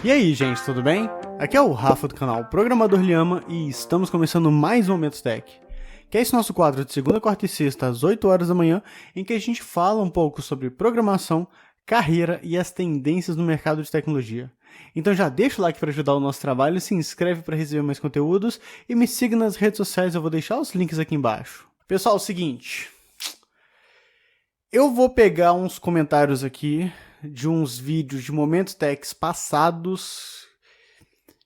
E aí, gente, tudo bem? Aqui é o Rafa do canal Programador Lhama e estamos começando mais um Momentos Tech, que é esse nosso quadro de segunda, quarta e sexta às 8 horas da manhã, em que a gente fala um pouco sobre programação, carreira e as tendências no mercado de tecnologia. Então já deixa o like para ajudar o nosso trabalho, se inscreve para receber mais conteúdos e me siga nas redes sociais, eu vou deixar os links aqui embaixo. Pessoal, é o seguinte, eu vou pegar uns comentários aqui de uns vídeos de Momentos Techs passados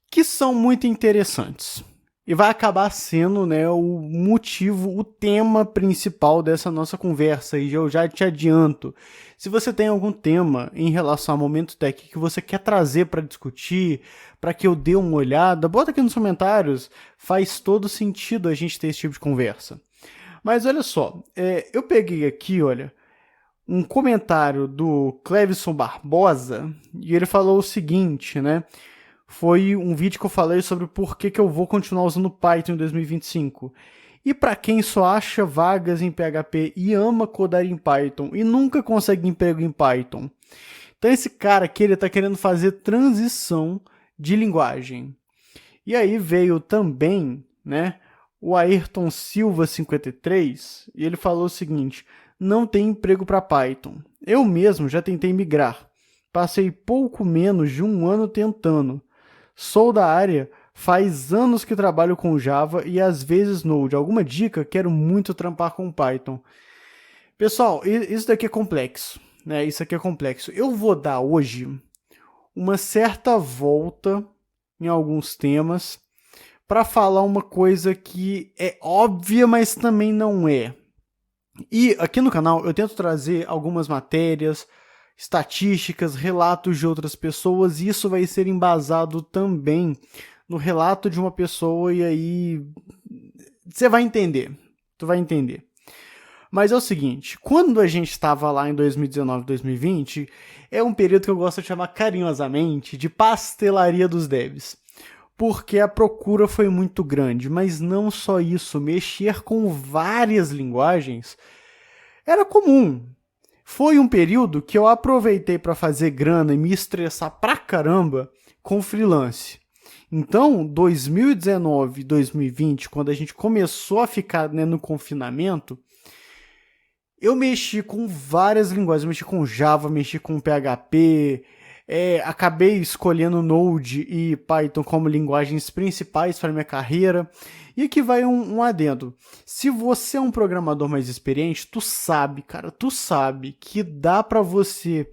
que são muito interessantes. E vai acabar sendo, né, o motivo, o tema principal dessa nossa conversa. E eu já te adianto, se você tem algum tema em relação a Momentos Tech que você quer trazer para discutir, para que eu dê uma olhada, bota aqui nos comentários. Faz todo sentido a gente ter esse tipo de conversa. Mas olha só, eu peguei aqui, olha, um comentário do Clevison Barbosa, e ele falou o seguinte, né? Foi um vídeo que eu falei sobre por que eu vou continuar usando Python em 2025. E para quem só acha vagas em PHP e ama codar em Python e nunca consegue emprego em Python. Então esse cara aqui, ele tá querendo fazer transição de linguagem. E aí veio também, né, o Ayrton Silva 53, e ele falou o seguinte: não tem emprego para Python. Eu mesmo já tentei migrar. Passei pouco menos de um ano tentando. Sou da área, faz anos que trabalho com Java e às vezes Node. Alguma dica? Quero muito trampar com Python. Pessoal, isso daqui é complexo, né? Isso aqui é complexo. Eu vou dar hoje uma certa volta em alguns temas para falar uma coisa que é óbvia, mas também não é. E aqui no canal eu tento trazer algumas matérias, estatísticas, relatos de outras pessoas, e isso vai ser embasado também no relato de uma pessoa, e aí você vai entender, tu vai entender. Mas é o seguinte, quando a gente estava lá em 2019, 2020, é um período que eu gosto de chamar carinhosamente de pastelaria dos devs. Porque a procura foi muito grande, mas não só isso, mexer com várias linguagens era comum. Foi um período que eu aproveitei para fazer grana e me estressar pra caramba com freelance. Então, 2019 2020, quando a gente começou a ficar, né, no confinamento, eu mexi com várias linguagens. Eu mexi com Java, mexi com PHP, acabei escolhendo Node e Python como linguagens principais para minha carreira. E aqui vai um adendo. Se você é um programador mais experiente, tu sabe, cara, tu sabe que dá para você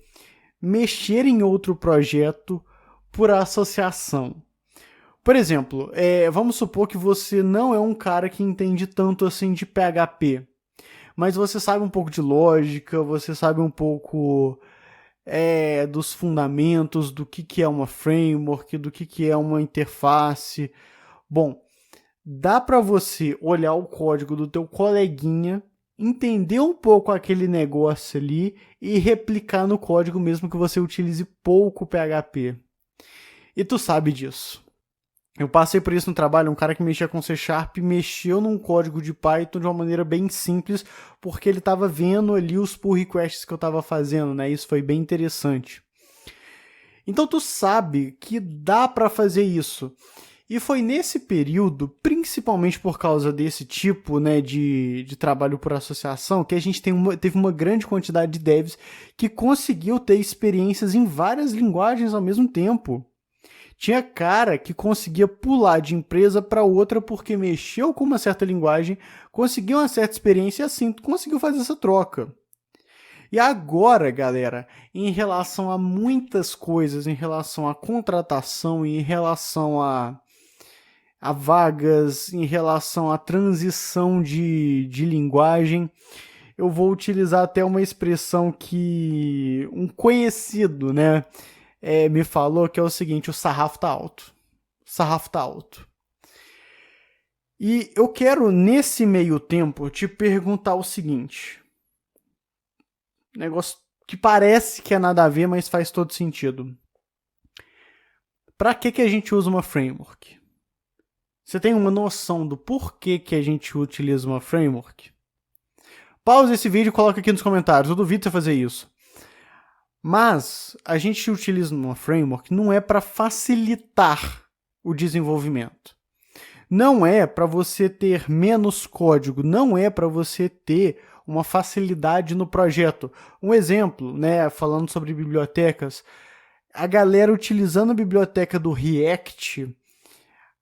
mexer em outro projeto por associação. Por exemplo, vamos supor que você não é um cara que entende tanto assim de PHP, mas você sabe um pouco de lógica, você sabe um pouco dos fundamentos, do que é uma framework, do que é uma interface. Bom, dá para você olhar o código do teu coleguinha, entender um pouco aquele negócio ali e replicar no código mesmo que você utilize pouco PHP. E tu sabe disso. Eu passei por isso no trabalho, um cara que mexia com C Sharp mexeu num código de Python de uma maneira bem simples, porque ele estava vendo ali os pull requests que eu estava fazendo, né? Isso foi bem interessante. Então tu sabe que dá para fazer isso. E foi nesse período, principalmente por causa desse tipo, né, de trabalho por associação, que a gente teve uma grande quantidade de devs que conseguiu ter experiências em várias linguagens ao mesmo tempo. Tinha cara que conseguia pular de empresa para outra porque mexeu com uma certa linguagem, conseguiu uma certa experiência e assim conseguiu fazer essa troca. E agora, galera, em relação a muitas coisas, em relação à contratação, em relação a vagas, em relação à transição de linguagem, eu vou utilizar até uma expressão que um conhecido, né, me falou, que é o seguinte: o sarrafo tá alto. O sarrafo tá alto. E eu quero, nesse meio tempo, te perguntar o seguinte. Negócio que parece que é nada a ver, mas faz todo sentido. Para que a gente usa uma framework? Você tem uma noção do porquê que a gente utiliza uma framework? Pausa esse vídeo e coloca aqui nos comentários. Eu duvido você fazer isso. Mas a gente utiliza uma framework não é para facilitar o desenvolvimento. Não é para você ter menos código, não é para você ter uma facilidade no projeto. Um exemplo, né, falando sobre bibliotecas, a galera utilizando a biblioteca do React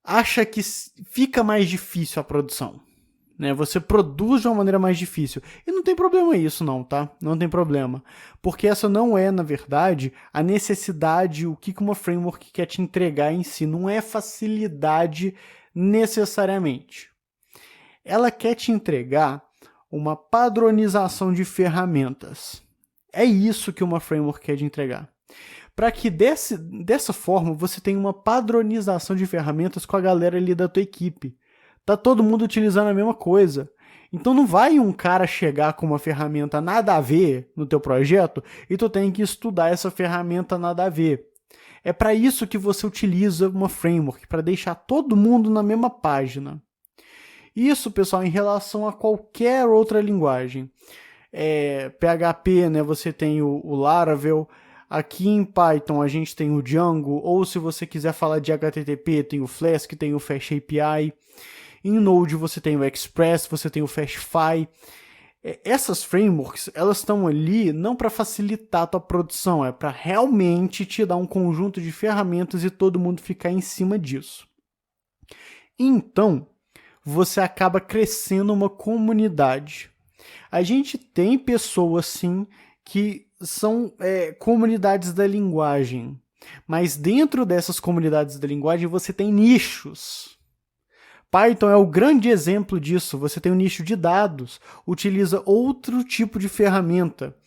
acha que fica mais difícil a produção. Né? Você produz de uma maneira mais difícil. E não tem problema isso não, tá? Não tem problema. Porque essa não é, na verdade, a necessidade, o que uma framework quer te entregar em si. Não é facilidade necessariamente. Ela quer te entregar uma padronização de ferramentas. É isso que uma framework quer te entregar. Para que dessa forma você tenha uma padronização de ferramentas com a galera ali da tua equipe. Tá todo mundo utilizando a mesma coisa. Então não vai um cara chegar com uma ferramenta nada a ver no teu projeto e tu tem que estudar essa ferramenta nada a ver. É para isso que você utiliza uma framework, para deixar todo mundo na mesma página. Isso, pessoal, em relação a qualquer outra linguagem. PHP, né, você tem o Laravel. Aqui em Python a gente tem o Django, ou se você quiser falar de HTTP, tem o Flask, tem o FastAPI. Em Node você tem o Express, você tem o FastFi. Essas frameworks, elas estão ali não para facilitar a tua produção, é para realmente te dar um conjunto de ferramentas e todo mundo ficar em cima disso. Então, você acaba crescendo uma comunidade. A gente tem pessoas, sim, que são comunidades da linguagem, mas dentro dessas comunidades da linguagem você tem nichos. Python é o grande exemplo disso. Você tem um nicho de dados, utiliza outro tipo de ferramenta.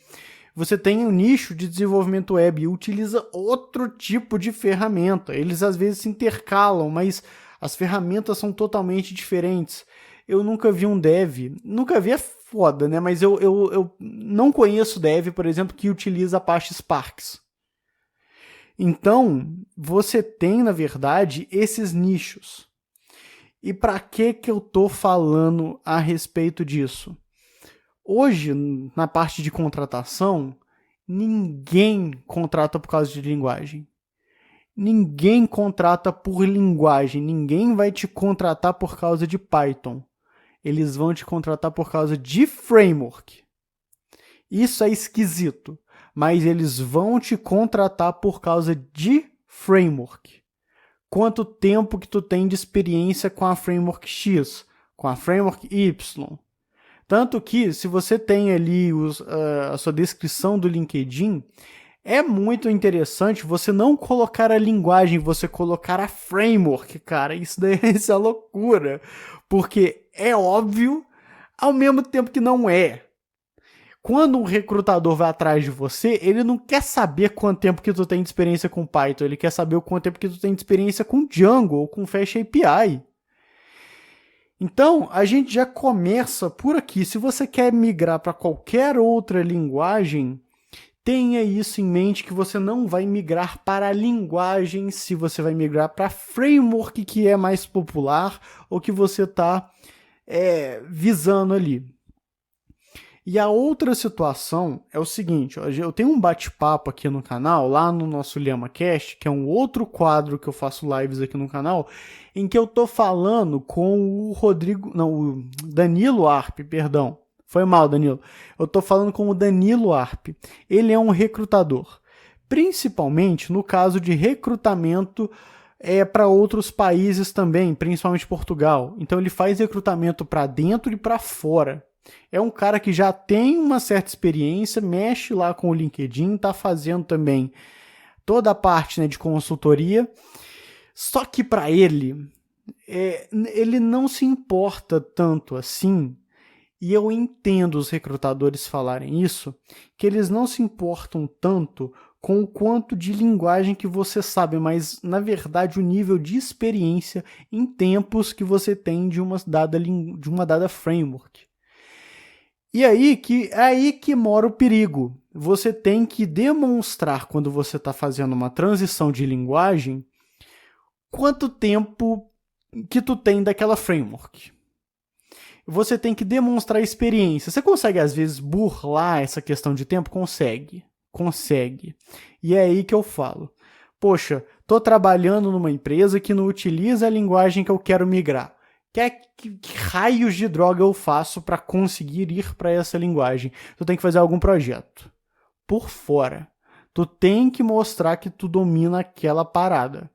Você tem um nicho de desenvolvimento web, utiliza outro tipo de ferramenta. Eles às vezes se intercalam, mas as ferramentas são totalmente diferentes. Eu nunca vi um dev, nunca vi é foda, né? Mas eu não conheço dev, por exemplo, que utiliza Apache Sparks. Então, você tem, na verdade, esses nichos. E para que eu tô falando a respeito disso? Hoje, na parte de contratação, ninguém contrata por causa de linguagem. Ninguém contrata por linguagem. Ninguém vai te contratar por causa de Python. Eles vão te contratar por causa de framework. Isso é esquisito, mas eles vão te contratar por causa de framework. Quanto tempo que tu tem de experiência com a framework X, com a framework Y. Tanto que, se você tem ali a sua descrição do LinkedIn, é muito interessante você não colocar a linguagem, você colocar a framework, cara. Isso daí isso é loucura. Porque é óbvio, ao mesmo tempo que não é. Quando um recrutador vai atrás de você, ele não quer saber quanto tempo que tu tem de experiência com Python, ele quer saber o quanto tempo que tu tem de experiência com Django ou com FastAPI. Então, a gente já começa por aqui. Se você quer migrar para qualquer outra linguagem, tenha isso em mente que você não vai migrar para a linguagem se você vai migrar para framework que é mais popular ou que você está visando ali. E a outra situação é o seguinte, eu tenho um bate-papo aqui no canal, lá no nosso LhamaCast, que é um outro quadro que eu faço lives aqui no canal, em que eu tô falando com o Danilo Arp, perdão. Foi mal, Danilo. Eu tô falando com o Danilo Arp. Ele é um recrutador, principalmente no caso de recrutamento para outros países também, principalmente Portugal. Então ele faz recrutamento para dentro e para fora. É um cara que já tem uma certa experiência, mexe lá com o LinkedIn, está fazendo também toda a parte, né, de consultoria. Só que para ele não se importa tanto assim, e eu entendo os recrutadores falarem isso, que eles não se importam tanto com o quanto de linguagem que você sabe, mas na verdade o nível de experiência em tempos que você tem de uma dada framework. E aí que mora o perigo. Você tem que demonstrar, quando você está fazendo uma transição de linguagem, quanto tempo que tu tem daquela framework. Você tem que demonstrar experiência. Você consegue, às vezes, burlar essa questão de tempo? Consegue. Consegue. E é aí que eu falo. Poxa, tô trabalhando numa empresa que não utiliza a linguagem que eu quero migrar. Que raios de droga eu faço para conseguir ir para essa linguagem? Tu tem que fazer algum projeto por fora. Tu tem que mostrar que tu domina aquela parada.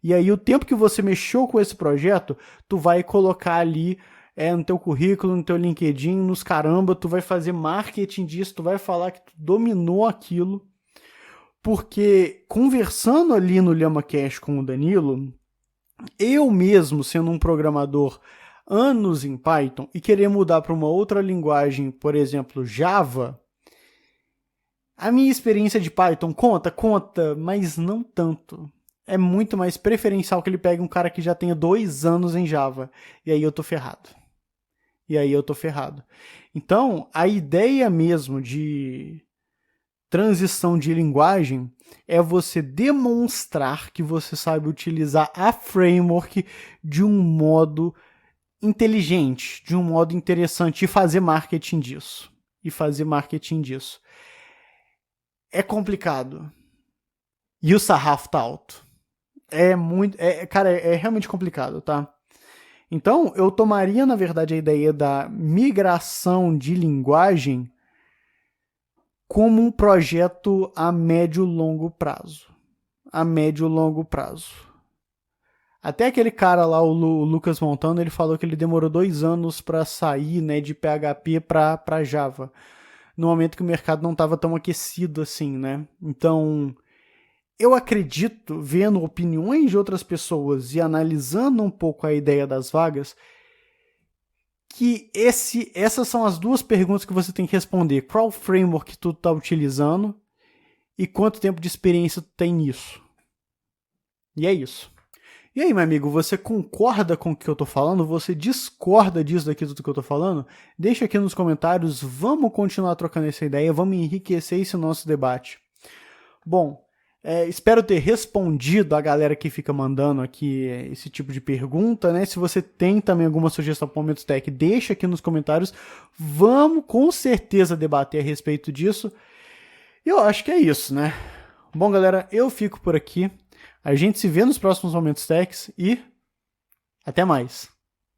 E aí o tempo que você mexeu com esse projeto, tu vai colocar ali no teu currículo, no teu LinkedIn, nos caramba, tu vai fazer marketing disso, tu vai falar que tu dominou aquilo. Porque conversando ali no LhamaCast com o Danilo, eu mesmo sendo um programador anos em Python e querer mudar para uma outra linguagem, por exemplo, Java, a minha experiência de Python conta, mas não tanto. É muito mais preferencial que ele pegue um cara que já tenha 2 anos em Java. E aí eu tô ferrado. Então, a ideia mesmo de transição de linguagem é você demonstrar que você sabe utilizar a framework de um modo inteligente, de um modo interessante e fazer marketing disso. É complicado. E o sarrafo tá alto. Cara, é realmente complicado, tá? Então, eu tomaria, na verdade, a ideia da migração de linguagem como um projeto a médio e longo prazo. Até aquele cara lá, o Lucas Montano, ele falou que ele demorou 2 anos para sair, né, de PHP para Java, no momento que o mercado não estava tão aquecido assim, né? Então, eu acredito, vendo opiniões de outras pessoas e analisando um pouco a ideia das vagas, que essas são as 2 perguntas que você tem que responder. Qual framework tu está utilizando e quanto tempo de experiência tu tem nisso? E é isso. E aí, meu amigo, você concorda com o que eu tô falando? Você discorda disso daqui tudo que eu tô falando? Deixa aqui nos comentários, vamos continuar trocando essa ideia, vamos enriquecer esse nosso debate. Bom, espero ter respondido a galera que fica mandando aqui esse tipo de pergunta, né? Se você tem também alguma sugestão para o Momentos Tech, deixa aqui nos comentários. Vamos com certeza debater a respeito disso. E eu acho que é isso, né? Bom, galera, eu fico por aqui. A gente se vê nos próximos Momentos Techs e até mais.